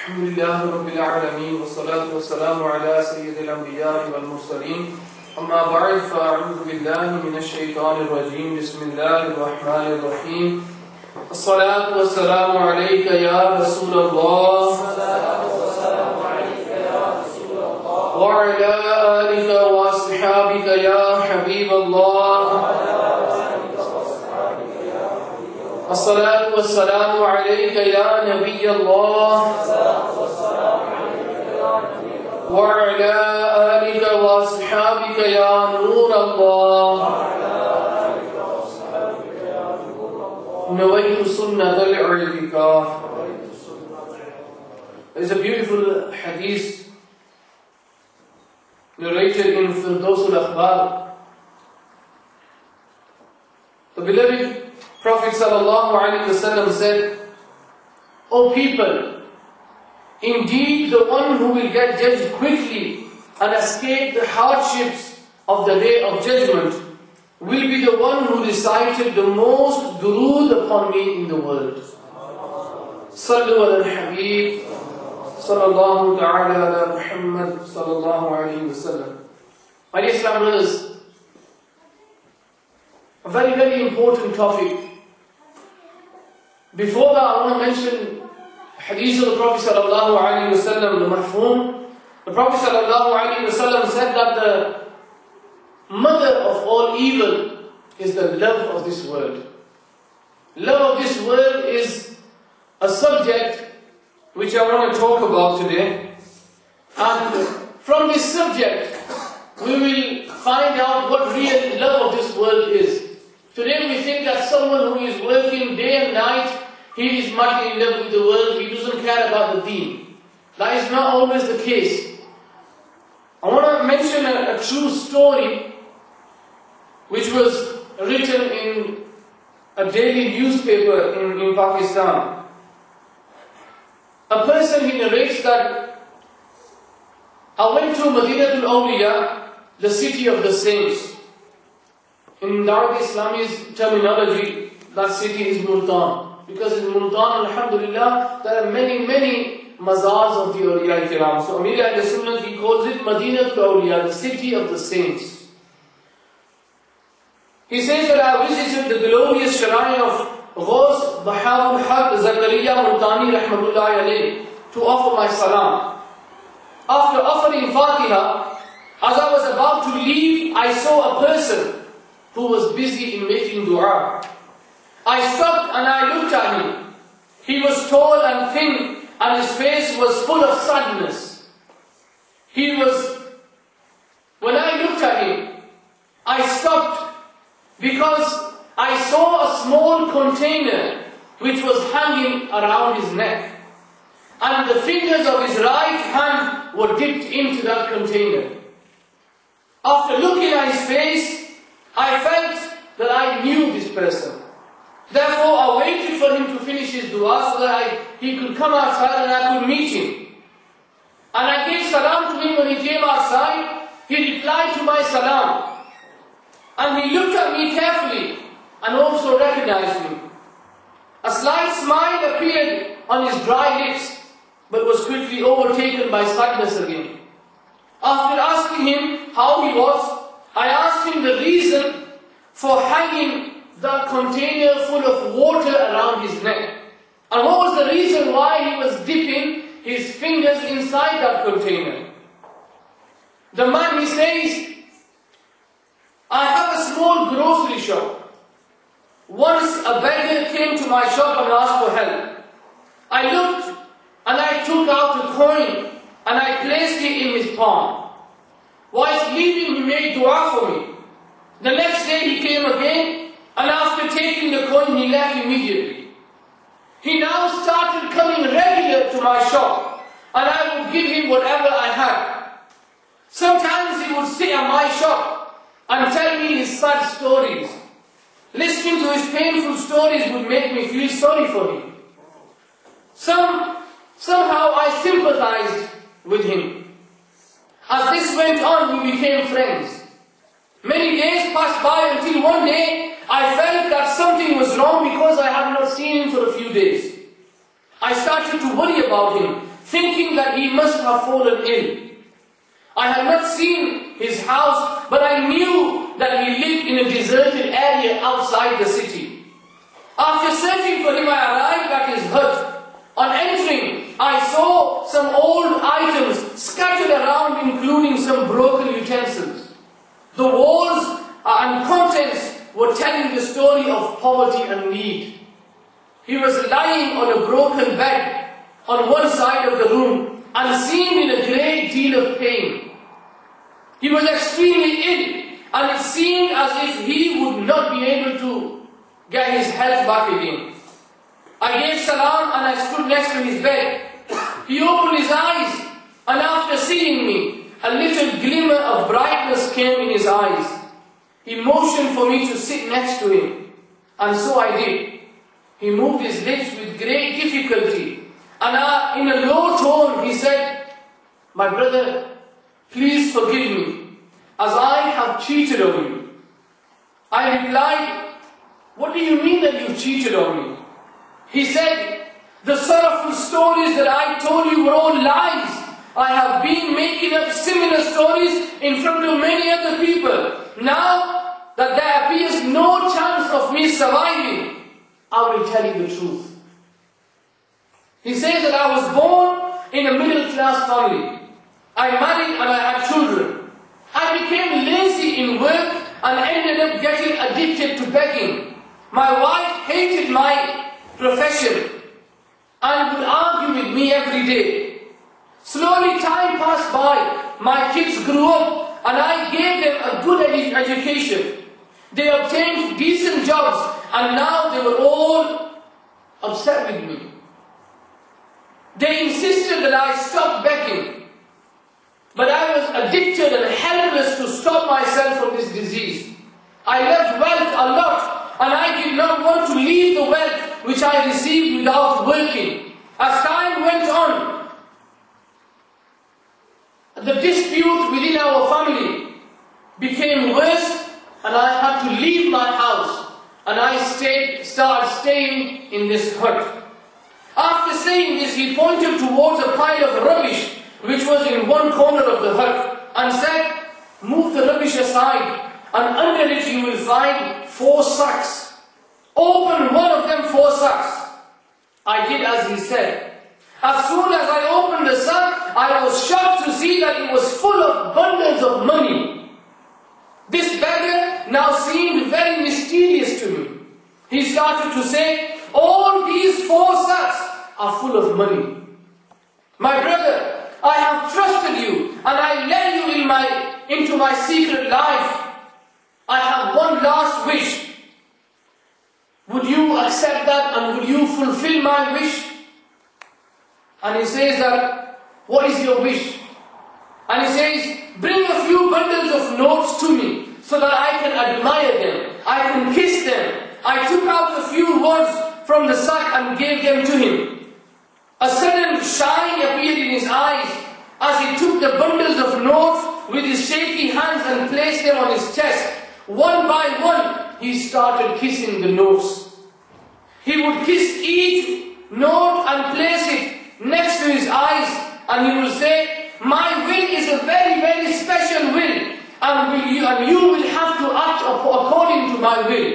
الحمد لله رب العالمين والصلاة والسلام على سيد الأنبياء والمرسلين أما بعد فأعوذ بالله من الشيطان الرجيم بسم الله الرحمن الرحيم الصلاة والسلام عليك يا رسول الله وعلى آلك وأصحابك يا حبيب الله الصلاة والسلام عليك يا نبي الله وعلى آلك وأصحابك يا نور الله نويت سنة الاعتكاف. There's a beautiful hadith narrated in Firdausul Akhbar. The beloved Prophet ﷺ said, O people, indeed the one who will get judged quickly and escape the hardships of the day of judgment will be the one who recited the most durood upon me in the world. Sallu ala al-Habib sallallahu ta'ala ala Muhammad sallallahu alayhi wa sallam. My dear Islam brothers, a very, very important topic. Before that, I want to mention hadith of the Prophet sallallahu alayhi wa sallam, the Mahfum. The Prophet sallallahu alayhi wa sallam said that the mother of all evil is the love of this world. Love of this world is a subject which I want to talk about today. And from this subject, we will find out what real love of this world is. Today we think that someone who is working day and night, he is madly in love with the world, he doesn't care about the deen. That is not always the case. I want to mention a true story which was written in a daily newspaper in Pakistan. A person, he narrates that I went to Madinatul Awliya, the city of the saints. In Dawat-e-Islami's terminology, that city is Multan. Because in Multan, alhamdulillah, there are many, many mazars of the awliya-i-kiram. So Ameer-e-Ahl-e-Sunnat, he calls it Madinatul Awliya, the city of the saints. He says that I visited the glorious shrine of Ghausia Zakariya Multani rahmatullahi alayhi to offer my salam. After offering Fatiha, as I was about to leave, I saw a person who was busy in making dua. I stopped and I looked at him. He was tall and thin and his face was full of sadness. When I looked at him, I stopped because I saw a small container which was hanging around his neck. And the fingers of his right hand were dipped into that container. After looking at his face, I felt that I knew this person. Therefore, I waited for him to finish his dua so that he could come outside and I could meet him. And I gave salam to him when he came outside. He replied to my salam. And he looked at me carefully and also recognized me. A slight smile appeared on his dry lips, but was quickly overtaken by sadness again. After asking him how he was, I asked him the reason for hanging that container full of water around his neck. And what was the reason why he was dipping his fingers inside that container? The man, he says, I have a small grocery shop. Once a beggar came to my shop and asked for help. I looked and I took out a coin and I placed it in his palm. Whilst leaving, he made dua for me. The next day he came again, and after taking the coin, he left immediately. He now started coming regular to my shop, and I would give him whatever I had. Sometimes he would sit at my shop and tell me his sad stories. Listening to his painful stories would make me feel sorry for him. Somehow I sympathized with him. As this went on, we became friends. Many days passed by until one day I felt that something was wrong because I had not seen him for a few days. I started to worry about him, thinking that he must have fallen ill. I had not seen his house, but I knew that he lived in a deserted area outside the city. After searching for him, I arrived at his hut. On entering, I saw some old items scattered around, including some broken utensils. The walls and contents were telling the story of poverty and need. He was lying on a broken bed on one side of the room and seemed in a great deal of pain. He was extremely ill, and it seemed as if he would not be able to get his health back again. I gave salam and I stood next to his bed. He opened his eyes, and after seeing me, a little glimmer of brightness came in his eyes. He motioned for me to sit next to him, and so I did. He moved his lips with great difficulty, and in a low tone he said, "My brother, please forgive me, as I have cheated on you." I replied, "What do you mean that you've cheated on me?" He said, "The sorrowful stories that I told you were all lies. I have been making up similar stories in front of many other people. Now that there appears no chance of me surviving, I will tell you the truth." He says that I was born in a middle-class family. I married and I had children. I became lazy in work and ended up getting addicted to begging. My wife hated my profession and would argue with me every day. Slowly time passed by, my kids grew up and I gave them a good education. They obtained decent jobs and now they were all upset with me. They insisted that I stop begging, but I was addicted and helpless to stop myself from this disease. I loved wealth a lot, and I did not want to leave the wealth which I received without working. As time went on, the dispute within our family became worse, and I had to leave my house, and I started staying in this hut. After saying this, he pointed towards a pile of rubbish which was in one corner of the hut and said, "Move the rubbish aside, and under it you will find 4 sacks. Open one of them 4 sacks." I did as he said. As soon as I opened the sack, I was shocked to see that it was full of bundles of money. This beggar now seemed very mysterious to me. He started to say, "All these 4 sacks are full of money. My brother, I have trusted you and I led you into my secret life. I have one last wish. Would you accept that and would you fulfill my wish?" And he says that, "What is your wish?" And he says, "Bring a few bundles of notes to me so that I can admire them, I can kiss them." I took out a few words from the sack and gave them to him. A sudden shine appeared in his eyes as he took the bundles of notes with his shaky hands and placed them on his chest. One by one, he started kissing the notes. He would kiss each note and place it next to his eyes, and he would say, "My will is a very, very special will, and you will have to act according to my will."